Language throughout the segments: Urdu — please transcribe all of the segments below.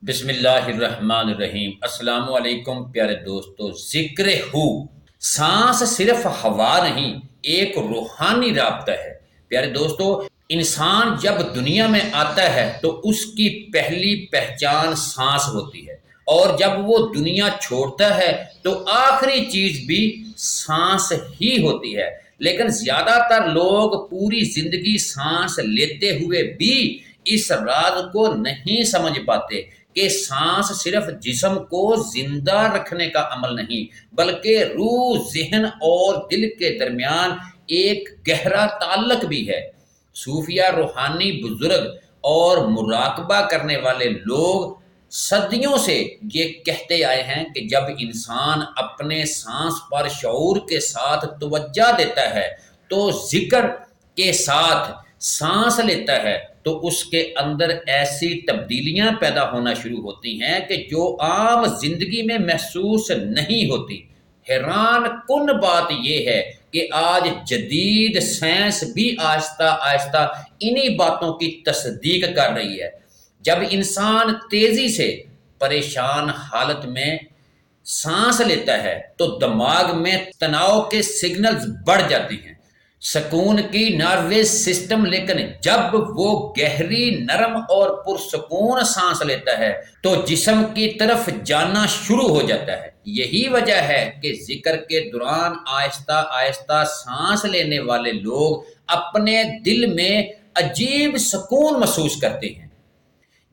بسم اللہ الرحمن الرحیم۔ السلام علیکم پیارے دوستو۔ ذکر ہو سانس صرف ہوا نہیں، ایک روحانی رابطہ ہے۔ پیارے دوستو، انسان جب دنیا میں آتا ہے تو اس کی پہلی پہچان سانس ہوتی ہے، اور جب وہ دنیا چھوڑتا ہے تو آخری چیز بھی سانس ہی ہوتی ہے۔ لیکن زیادہ تر لوگ پوری زندگی سانس لیتے ہوئے بھی اس راز کو نہیں سمجھ پاتے کہ سانس صرف جسم کو زندہ رکھنے کا عمل نہیں، بلکہ روح، ذہن اور دل کے درمیان ایک گہرا تعلق بھی ہے۔ صوفیہ، روحانی بزرگ اور مراقبہ کرنے والے لوگ صدیوں سے یہ کہتے آئے ہیں کہ جب انسان اپنے سانس پر شعور کے ساتھ توجہ دیتا ہے تو ذکر کے ساتھ سانس لیتا ہے تو اس کے اندر ایسی تبدیلیاں پیدا ہونا شروع ہوتی ہیں کہ جو عام زندگی میں محسوس نہیں ہوتی۔ حیران کن بات یہ ہے کہ آج جدید سائنس بھی آہستہ آہستہ انہی باتوں کی تصدیق کر رہی ہے۔ جب انسان تیزی سے پریشان حالت میں سانس لیتا ہے تو دماغ میں تناؤ کے سگنلز بڑھ جاتے ہیں، سکون کی نروس سسٹم۔ لیکن جب وہ گہری، نرم اور پرسکون سانس لیتا ہے تو جسم کی طرف جانا شروع ہو جاتا ہے۔ یہی وجہ ہے کہ ذکر کے دوران آہستہ آہستہ سانس لینے والے لوگ اپنے دل میں عجیب سکون محسوس کرتے ہیں۔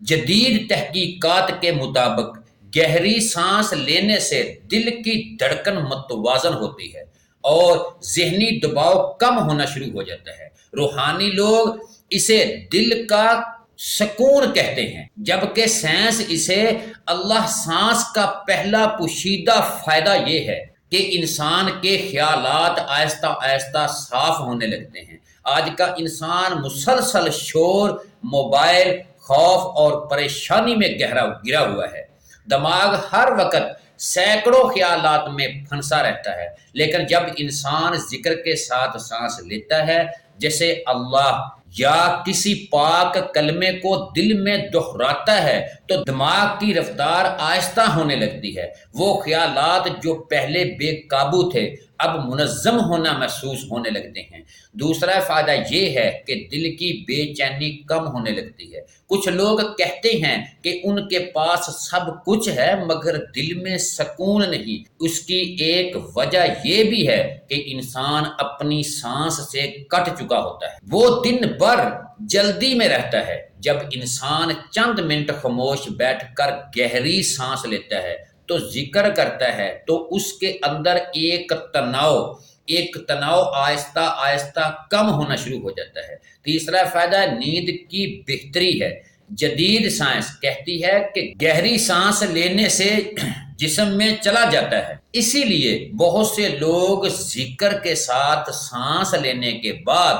جدید تحقیقات کے مطابق گہری سانس لینے سے دل کی دھڑکن متوازن ہوتی ہے اور ذہنی دباؤ کم ہونا شروع ہو جاتا ہے۔ روحانی لوگ اسے دل کا سکون کہتے ہیں، جبکہ سائنس اسے اللہ سانس کا پہلا پوشیدہ فائدہ یہ ہے کہ انسان کے خیالات آہستہ آہستہ صاف ہونے لگتے ہیں۔ آج کا انسان مسلسل شور، موبائل، خوف اور پریشانی میں گرا ہوا ہے۔ دماغ ہر وقت سینکڑوں خیالات میں پھنسا رہتا ہے، لیکن جب انسان ذکر کے ساتھ سانس لیتا ہے، جیسے اللہ یا کسی پاک کلمے کو دل میں دہراتا ہے، تو دماغ کی رفتار آہستہ ہونے لگتی ہے۔ وہ خیالات جو پہلے بے قابو تھے اب منظم ہونا محسوس ہونے لگتے ہیں۔ دوسرا فائدہ یہ ہے کہ دل کی بے چینی کم ہونے لگتی ہے۔ کچھ لوگ کہتے ہیں کہ ان کے پاس سب کچھ ہے مگر دل میں سکون نہیں۔ اس کی ایک وجہ یہ بھی ہے کہ انسان اپنی سانس سے کٹ چکا ہوتا ہے۔ وہ دن بھر جلدی میں رہتا ہے۔ جب انسان چند منٹ خاموش بیٹھ کر گہری سانس لیتا ہے تو ذکر کرتا ہے تو اس کے اندر ایک تناؤ آہستہ آہستہ کم ہونا شروع ہو جاتا ہے۔ تیسرا فائدہ نیند کی بہتری ہے۔ جدید سائنس کہتی ہے کہ گہری سانس لینے سے جسم میں چلا جاتا ہے، اسی لیے بہت سے لوگ ذکر کے ساتھ سانس لینے کے بعد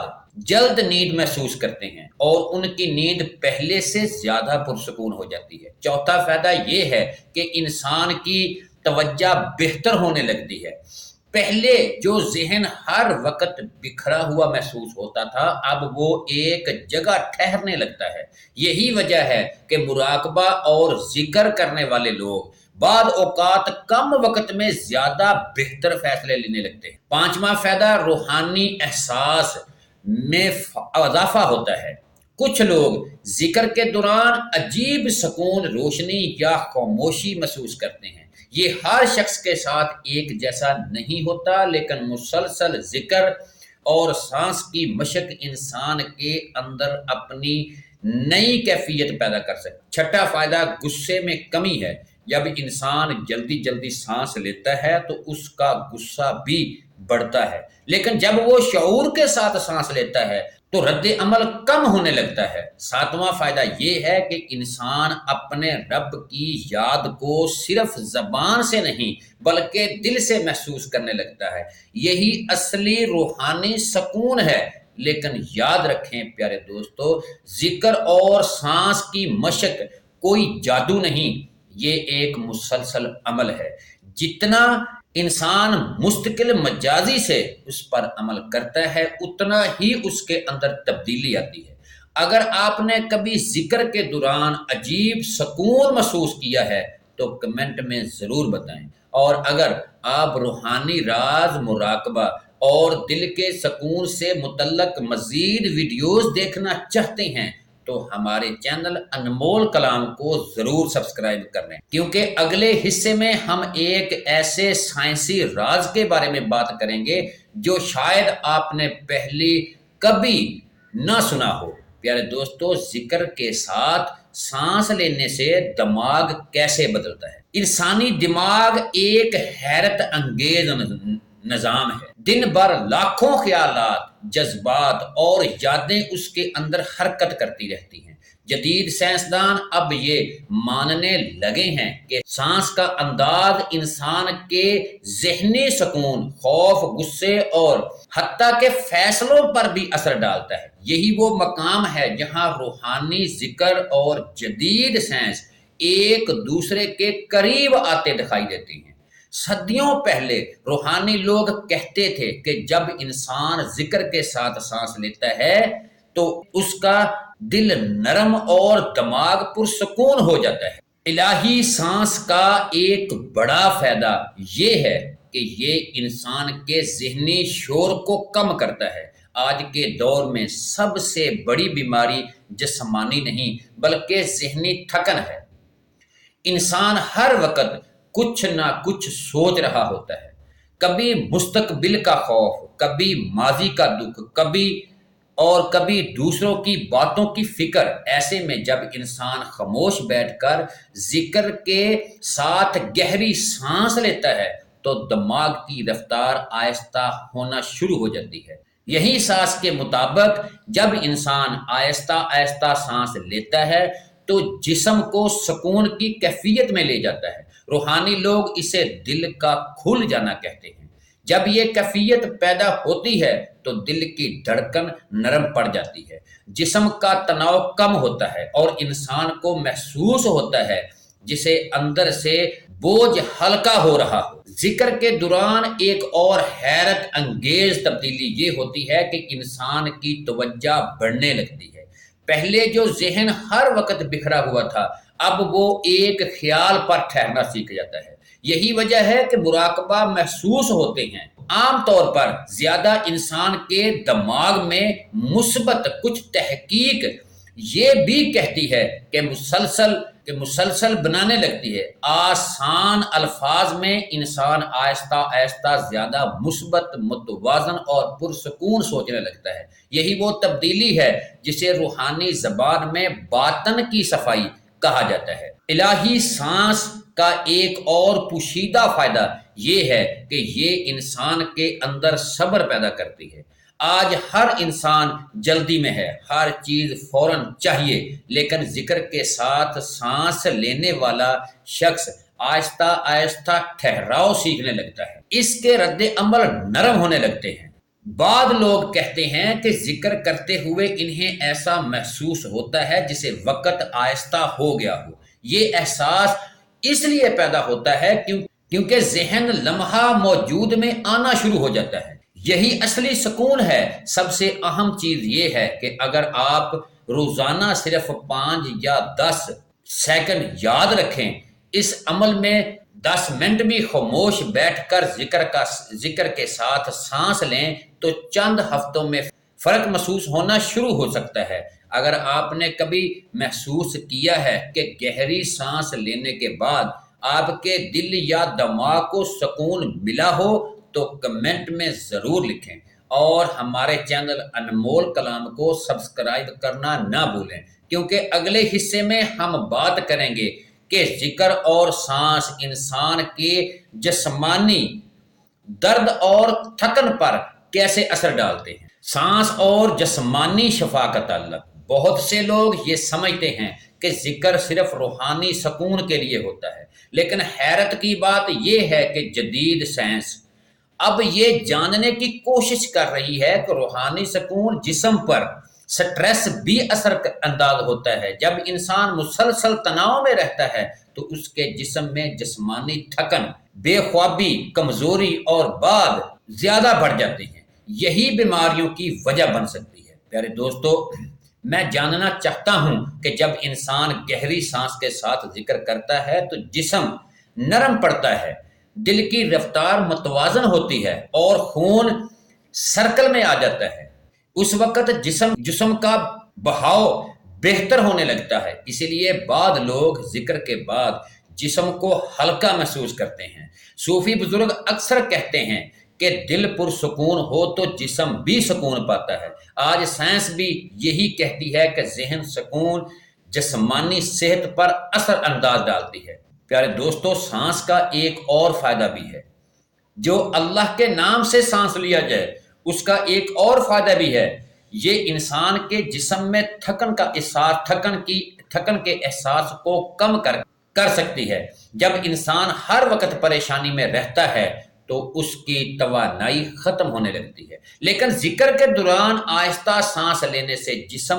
جلد نیند محسوس کرتے ہیں اور ان کی نیند پہلے سے زیادہ پرسکون ہو جاتی ہے۔ چوتھا فائدہ یہ ہے کہ انسان کی توجہ بہتر ہونے لگتی ہے۔ پہلے جو ذہن ہر وقت بکھرا ہوا محسوس ہوتا تھا اب وہ ایک جگہ ٹھہرنے لگتا ہے۔ یہی وجہ ہے کہ مراقبہ اور ذکر کرنے والے لوگ بعض اوقات کم وقت میں زیادہ بہتر فیصلے لینے لگتے ہیں۔ پانچواں فائدہ روحانی احساس میں اضافہ ہوتا ہے۔ کچھ لوگ ذکر کے دوران عجیب سکون، روشنی یا خاموشی محسوس کرتے ہیں۔ یہ ہر شخص کے ساتھ ایک جیسا نہیں ہوتا، لیکن مسلسل ذکر اور سانس کی مشق انسان کے اندر اپنی نئی کیفیت پیدا کر سکتے۔ چھٹا فائدہ غصے میں کمی ہے۔ جب انسان جلدی سانس لیتا ہے تو اس کا غصہ بھی بڑھتا ہے، لیکن جب وہ شعور کے ساتھ سانس لیتا ہے تو رد عمل کم ہونے لگتا ہے۔ ساتواں فائدہ یہ ہے کہ انسان اپنے رب کی یاد کو صرف زبان سے نہیں بلکہ دل سے محسوس کرنے لگتا ہے۔ یہی اصلی روحانی سکون ہے۔ لیکن یاد رکھیں پیارے دوستو، ذکر اور سانس کی مشق کوئی جادو نہیں، یہ ایک مسلسل عمل ہے۔ جتنا انسان مستقل مزاجی سے اس پر عمل کرتا ہے اتنا ہی اس کے اندر تبدیلی آتی ہے۔ اگر آپ نے کبھی ذکر کے دوران عجیب سکون محسوس کیا ہے تو کمنٹ میں ضرور بتائیں، اور اگر آپ روحانی راز، مراقبہ اور دل کے سکون سے متعلق مزید ویڈیوز دیکھنا چاہتے ہیں تو ہمارے چینل انمول کلام کو ضرور سبسکرائب کر لیں، کیونکہ اگلے حصے میں ہم ایک ایسے سائنسی راز کے بارے میں بات کریں گے جو شاید آپ نے پہلے کبھی نہ سنا ہو۔ پیارے دوستو، ذکر کے ساتھ سانس لینے سے دماغ کیسے بدلتا ہے؟ انسانی دماغ ایک حیرت انگیز نظام ہے۔ دن بھر لاکھوں خیالات، جذبات اور یادیں اس کے اندر حرکت کرتی رہتی ہیں۔ جدید سائنسدان اب یہ ماننے لگے ہیں کہ سانس کا انداز انسان کے ذہنی سکون، خوف، غصے اور حتیٰ کہ فیصلوں پر بھی اثر ڈالتا ہے۔ یہی وہ مقام ہے جہاں روحانی ذکر اور جدید سائنس ایک دوسرے کے قریب آتے دکھائی دیتے ہیں۔ صدیوں پہلے روحانی لوگ کہتے تھے کہ جب انسان ذکر کے ساتھ سانس لیتا ہے تو اس کا دل نرم اور دماغ پرسکون ہو جاتا ہے۔ الہی سانس کا ایک بڑا فائدہ یہ ہے کہ یہ انسان کے ذہنی شور کو کم کرتا ہے۔ آج کے دور میں سب سے بڑی بیماری جسمانی نہیں بلکہ ذہنی تھکن ہے۔ انسان ہر وقت کچھ نہ کچھ سوچ رہا ہوتا ہے، کبھی مستقبل کا خوف، کبھی ماضی کا دکھ، کبھی دوسروں کی باتوں کی فکر۔ ایسے میں جب انسان خاموش بیٹھ کر ذکر کے ساتھ گہری سانس لیتا ہے تو دماغ کی رفتار آہستہ ہونا شروع ہو جاتی ہے۔ یہی سانس کے مطابق جب انسان آہستہ آہستہ سانس لیتا ہے تو جسم کو سکون کی کیفیت میں لے جاتا ہے۔ روحانی لوگ اسے دل کا کھل جانا کہتے ہیں۔ جب یہ کیفیت پیدا ہوتی ہے تو دل کی دھڑکن نرم پڑ جاتی ہے، جسم کا تناؤ کم ہوتا ہے اور انسان کو محسوس ہوتا ہے جسے اندر سے بوجھ ہلکا ہو رہا ہو۔ ذکر کے دوران ایک اور حیرت انگیز تبدیلی یہ ہوتی ہے کہ انسان کی توجہ بڑھنے لگتی ہے۔ پہلے جو ذہن ہر وقت بکھرا ہوا تھا اب وہ ایک خیال پر ٹھہرنا سیکھ جاتا ہے۔ یہی وجہ ہے کہ مراقبہ محسوس ہوتے ہیں۔ عام طور پر زیادہ انسان کے دماغ میں مثبت کچھ تحقیق یہ بھی کہتی ہے کہ مسلسل بنانے لگتی ہے۔ آسان الفاظ میں انسان آہستہ آہستہ زیادہ مثبت، متوازن اور پرسکون سوچنے لگتا ہے۔ یہی وہ تبدیلی ہے جسے روحانی زبان میں باطن کی صفائی کہا جاتا ہے۔ الہی سانس کا ایک اور پوشیدہ فائدہ یہ ہے کہ یہ انسان کے اندر صبر پیدا کرتی ہے۔ آج ہر انسان جلدی میں ہے، ہر چیز فوراً چاہیے، لیکن ذکر کے ساتھ سانس لینے والا شخص آہستہ آہستہ ٹھہراؤ سیکھنے لگتا ہے۔ اس کے رد عمل نرم ہونے لگتے ہیں۔ بعض لوگ کہتے ہیں کہ ذکر کرتے ہوئے انہیں ایسا محسوس ہوتا ہے جسے وقت آہستہ ہو گیا ہو۔ یہ احساس اس لیے پیدا ہوتا ہے کیونکہ ذہن لمحہ موجود میں آنا شروع ہو جاتا ہے۔ یہی اصلی سکون ہے۔ سب سے اہم چیز یہ ہے کہ اگر آپ روزانہ صرف 5 یا 10 سیکنڈ یاد رکھیں، اس عمل میں 10 منٹ بھی خاموش بیٹھ کر ذکر کے ساتھ سانس لیں تو چند ہفتوں میں فرق محسوس ہونا شروع ہو سکتا ہے۔ اگر آپ نے کبھی محسوس کیا ہے کہ گہری سانس لینے کے بعد آپ کے دل یا دماغ کو سکون ملا ہو تو کمنٹ میں ضرور لکھیں، اور ہمارے چینل انمول کلام کو سبسکرائب کرنا نہ بھولیں، کیونکہ اگلے حصے میں ہم بات کریں گے کہ ذکر اور سانس انسان کے جسمانی درد اور تھکن پر کیسے اثر ڈالتے ہیں۔ سانس اور جسمانی شفا کا تعلق۔ بہت سے لوگ یہ سمجھتے ہیں کہ ذکر صرف روحانی سکون کے لیے ہوتا ہے، لیکن حیرت کی بات یہ ہے کہ جدید سائنس اب یہ جاننے کی کوشش کر رہی ہے کہ روحانی سکون جسم پر سٹریس بھی اثر انداز ہوتا ہے۔ جب انسان مسلسل تناؤ میں رہتا ہے تو اس کے جسم میں جسمانی تھکن، بے خوابی، کمزوری اور بعد زیادہ بڑھ جاتے ہیں۔ یہی بیماریوں کی وجہ بن سکتی ہے۔ پیارے دوستو، میں جاننا چاہتا ہوں کہ جب انسان گہری سانس کے ساتھ ذکر کرتا ہے تو جسم نرم پڑتا ہے، دل کی رفتار متوازن ہوتی ہے اور خون سرکل میں آ جاتا ہے۔ اس وقت جسم کا بہاؤ بہتر ہونے لگتا ہے، اسی لیے بعض لوگ ذکر کے بعد جسم کو ہلکا محسوس کرتے ہیں۔ صوفی بزرگ اکثر کہتے ہیں کہ دل پرسکون ہو تو جسم بھی سکون پاتا ہے۔ آج سائنس بھی یہی کہتی ہے کہ ذہن سکون جسمانی صحت پر اثر انداز ڈالتی ہے۔ پیارے دوستو، سانس کا ایک اور فائدہ بھی ہے۔ جو اللہ کے نام سے سانس لیا جائے اس کا ایک اور فائدہ بھی ہے، یہ انسان کے جسم میں تھکن کے احساس کو کم کر سکتی ہے۔ جب انسان ہر وقت پریشانی میں رہتا ہے تو اس کی توانائی ختم ہونے لگتی ہے، لیکن ذکر کے دوران آہستہ سانس لینے سے جسم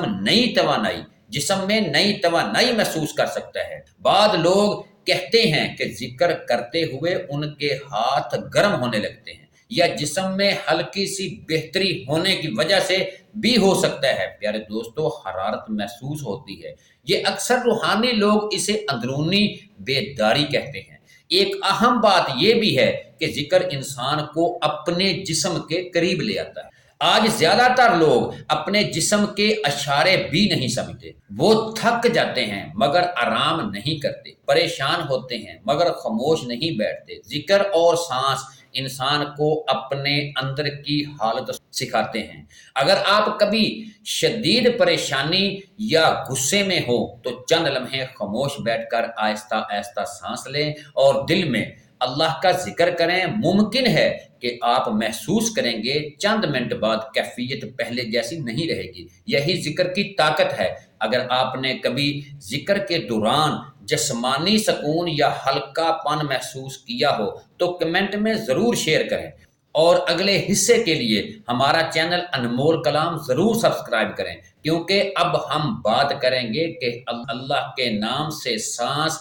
میں نئی توانائی محسوس کر سکتا ہے۔ بعض لوگ کہتے ہیں کہ ذکر کرتے ہوئے ان کے ہاتھ گرم ہونے لگتے ہیں یا جسم میں ہلکی سی بہتری ہونے کی وجہ سے بھی ہو سکتا ہے۔ پیارے دوستو، حرارت محسوس ہوتی ہے، یہ اکثر روحانی لوگ اسے اندرونی بیداری کہتے ہیں۔ ایک اہم بات یہ بھی ہے کہ ذکر انسان کو اپنے جسم کے قریب لے آتا ہے۔ آج زیادہ تر لوگ اپنے جسم کے اشارے بھی نہیں سمجھتے، وہ تھک جاتے ہیں مگر آرام نہیں کرتے، پریشان ہوتے ہیں مگر خاموش نہیں بیٹھتے۔ ذکر اور سانس انسان کو اپنے اندر کی حالت سکھاتے ہیں۔ اگر آپ کبھی شدید پریشانی یا غصے میں ہو تو چند لمحے خاموش بیٹھ کر آہستہ آہستہ سانس لیں اور دل میں اللہ کا ذکر کریں۔ ممکن ہے کہ آپ محسوس کریں گے چند منٹ بعد کیفیت پہلے جیسی نہیں رہے گی۔ یہی ذکر کی طاقت ہے۔ اگر آپ نے کبھی ذکر کے دوران جسمانی سکون یا ہلکا پن محسوس کیا ہو تو کمنٹ میں ضرور شیئر کریں، اور اگلے حصے کے لیے ہمارا چینل انمول کلام ضرور سبسکرائب کریں، کیونکہ اب ہم بات کریں گے کہ اللہ کے نام سے سانس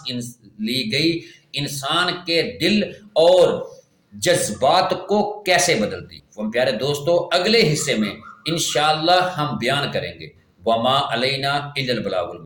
لی گئی انسان کے دل اور جذبات کو کیسے بدلتی۔ پیارے دوستو، اگلے حصے میں انشاءاللہ ہم بیان کریں گے وما علینا الا البلاغ